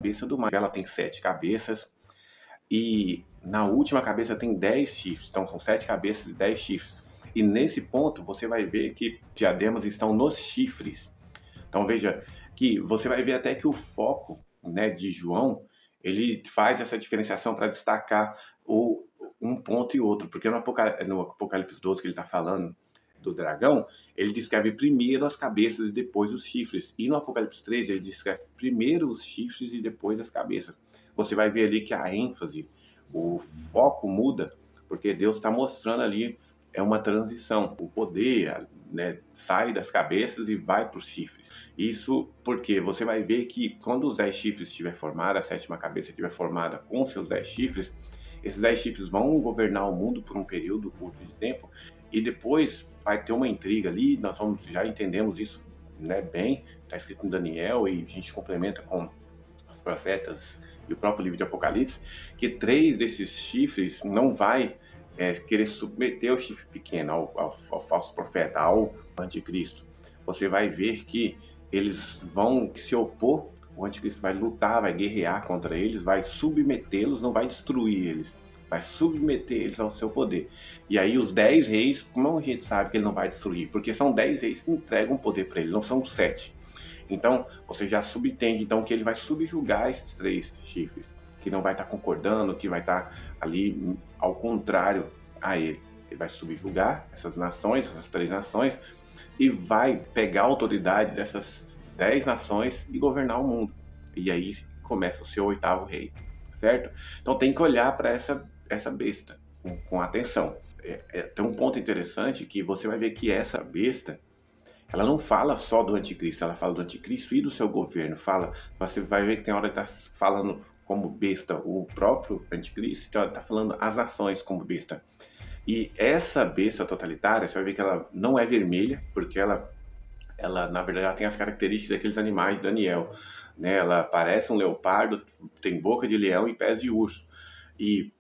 besta do mar. Ela tem 7 cabeças e na última cabeça tem 10 chifres. Então são 7 cabeças e 10 chifres. E nesse ponto você vai ver que diademas estão nos chifres. Então veja que você vai ver até que o foco, né, de João, ele faz essa diferenciação para destacar um ponto e outro. Porque no Apocalipse 12 que ele está falando do dragão, ele descreve primeiro as cabeças e depois os chifres. E no Apocalipse 13 ele descreve primeiro os chifres e depois as cabeças. Você vai ver ali que a ênfase, o foco muda, porque Deus está mostrando ali uma transição. O poder, né, sai das cabeças e vai para os chifres. Isso porque você vai ver que quando os 10 chifres estiver formado, a 7ª cabeça estiver formada com seus 10 chifres, esses 10 chifres vão governar o mundo por um período curto de tempo e depois vai ter uma intriga ali. Nós já entendemos isso, né, bem, está escrito em Daniel e a gente complementa com os profetas e o próprio livro de Apocalipse, que 3 desses chifres não vai querer submeter o chifre pequeno, ao falso profeta, ao anticristo. Você vai ver que eles vão se opor, o anticristo vai lutar, vai guerrear contra eles, vai submetê-los, não vai destruir eles, vai submeter eles ao seu poder. E aí os 10 reis, como a gente sabe que ele não vai destruir? Porque são 10 reis que entregam poder para ele, não são 7. Então, você já subentende então, que ele vai subjugar esses 3 chifres, que não vai estar concordando, que vai estar ali ao contrário a ele. Ele vai subjugar essas nações, essas 3 nações, e vai pegar a autoridade dessas 10 nações e governar o mundo. E aí começa o seu 8º rei, certo? Então tem que olhar para essa besta com atenção. Tem um ponto interessante que você vai ver que essa besta, ela não fala só do anticristo, ela fala do anticristo e do seu governo. Você vai ver que tem hora que está falando como besta o próprio anticristo, então ela está falando as nações como besta. E essa besta totalitária, você vai ver que ela não é vermelha, porque ela na verdade, ela tem as características daqueles animais de Daniel, né? Ela parece um leopardo, tem boca de leão e pés de urso. E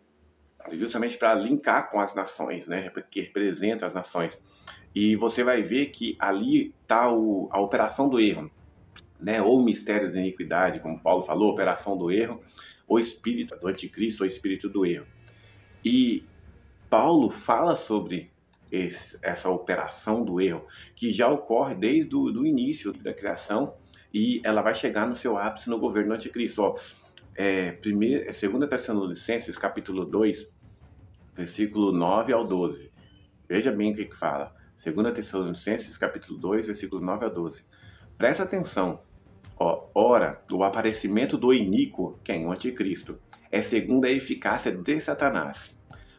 justamente para linkar com as nações, né? Que representa as nações. E você vai ver que ali está a operação do erro, né? Ou o mistério da iniquidade, como Paulo falou, operação do erro, ou espírito do anticristo, ou espírito do erro. E Paulo fala sobre essa operação do erro, que já ocorre desde o início da criação, e ela vai chegar no seu ápice no governo do anticristo. 2 Tessalonicenses, capítulo 2, versículo 9 ao 12. Veja bem o que fala. 2 Tessalonicenses, capítulo 2, versículo 9 a 12. Presta atenção. Ora, o aparecimento do iníquo, quem? O anticristo, é segundo a eficácia de Satanás,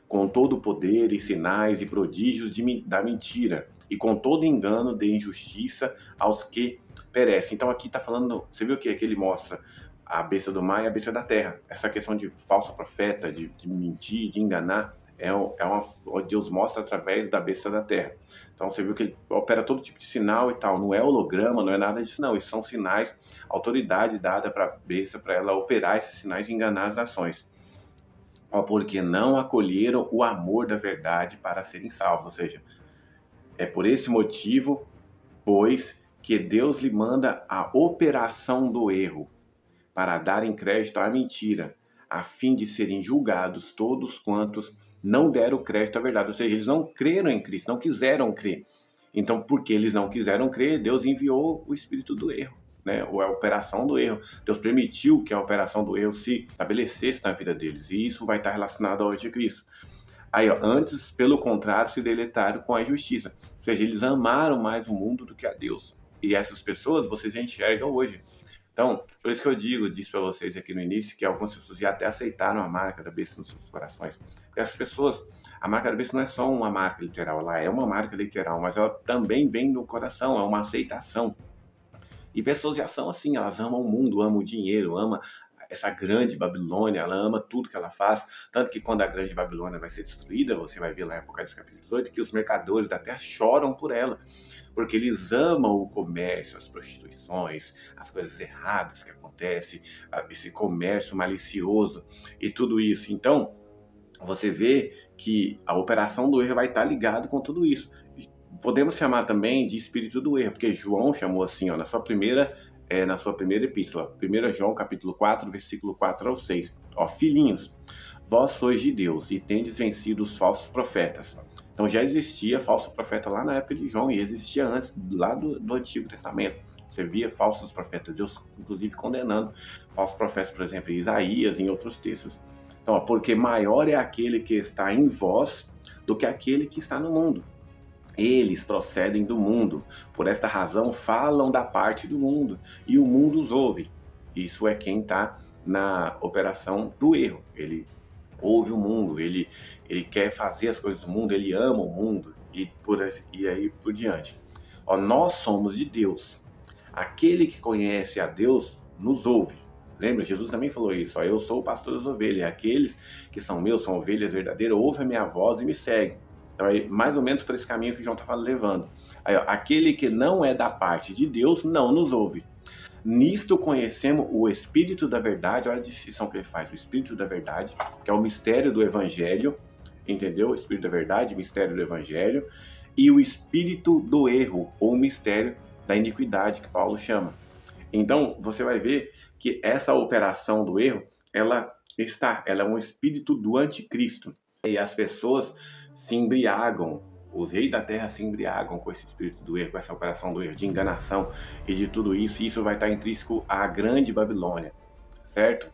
com todo o poder e sinais e prodígios da mentira, e com todo engano de injustiça aos que perecem. Então aqui está falando, você viu que ele mostra a besta do mar e a besta da terra. Essa questão de falso profeta, de mentir, de enganar, Deus mostra através da besta da terra. Então você viu que ele opera todo tipo de sinal e tal, não é holograma, não é nada disso não, esses são sinais, autoridade dada para a besta, para ela operar esses sinais e enganar as nações. Porque não acolheram o amor da verdade para serem salvos. Ou seja, é por esse motivo, pois, que Deus lhe manda a operação do erro, para darem crédito à mentira, a fim de serem julgados todos quantos não deram crédito à verdade. Ou seja, eles não creram em Cristo, não quiseram crer. Então, porque eles não quiseram crer, Deus enviou o espírito do erro, né? Ou a operação do erro. Deus permitiu que a operação do erro se estabelecesse na vida deles. E isso vai estar relacionado ao anticristo. Aí, antes, pelo contrário, se deletaram com a injustiça. Ou seja, eles amaram mais o mundo do que a Deus. E essas pessoas vocês enxergam hoje. Então, por isso que eu disse para vocês aqui no início que algumas pessoas já até aceitaram a marca da besta nos seus corações. Porque essas pessoas, a marca da besta não é só uma marca literal, ela é uma marca literal, mas ela também vem do coração, é uma aceitação. E pessoas já são assim, elas amam o mundo, amam o dinheiro, amam essa grande Babilônia, ela ama tudo que ela faz, tanto que quando a grande Babilônia vai ser destruída, você vai ver lá em Apocalipse capítulo 18, que os mercadores até choram por ela, porque eles amam o comércio, as prostituições, as coisas erradas que acontecem, esse comércio malicioso e tudo isso. Então, você vê que a operação do erro vai estar ligado com tudo isso. Podemos chamar também de espírito do erro, porque João chamou assim, na sua primeira na sua primeira epístola, 1 João capítulo 4, versículo 4 ao 6. Ó, filhinhos, vós sois de Deus e tendes vencido os falsos profetas. Então já existia falso profeta lá na época de João e existia antes, lá do Antigo Testamento. Você via falsos profetas, Deus inclusive condenando falsos profetas, por exemplo, em Isaías e em outros textos. Então, ó, porque maior é aquele que está em vós do que aquele que está no mundo. Eles procedem do mundo, por esta razão falam da parte do mundo, e o mundo os ouve. Isso é quem está na operação do erro. Ele ouve o mundo, ele quer fazer as coisas do mundo, ele ama o mundo, e aí por diante. Ó, nós somos de Deus. Aquele que conhece a Deus nos ouve. Lembra? Jesus também falou isso. Ó, eu sou o pastor das ovelhas. Aqueles que são meus, são ovelhas verdadeiras, ouvem a minha voz e me seguem. Então, é mais ou menos por esse caminho que o João estava levando. Aí, ó, aquele que não é da parte de Deus não nos ouve. Nisto conhecemos o Espírito da Verdade. Olha a distinção que ele faz. O Espírito da Verdade, que é o mistério do Evangelho. Entendeu? O Espírito da Verdade, mistério do Evangelho. E o Espírito do Erro, ou o mistério da iniquidade, que Paulo chama. Então, você vai ver que essa operação do erro, ela é um espírito do anticristo. E as pessoas se embriagam, os reis da terra se embriagam com esse espírito do erro, com essa operação do erro, de enganação e de tudo isso. E isso vai estar intrínseco à grande Babilônia, certo?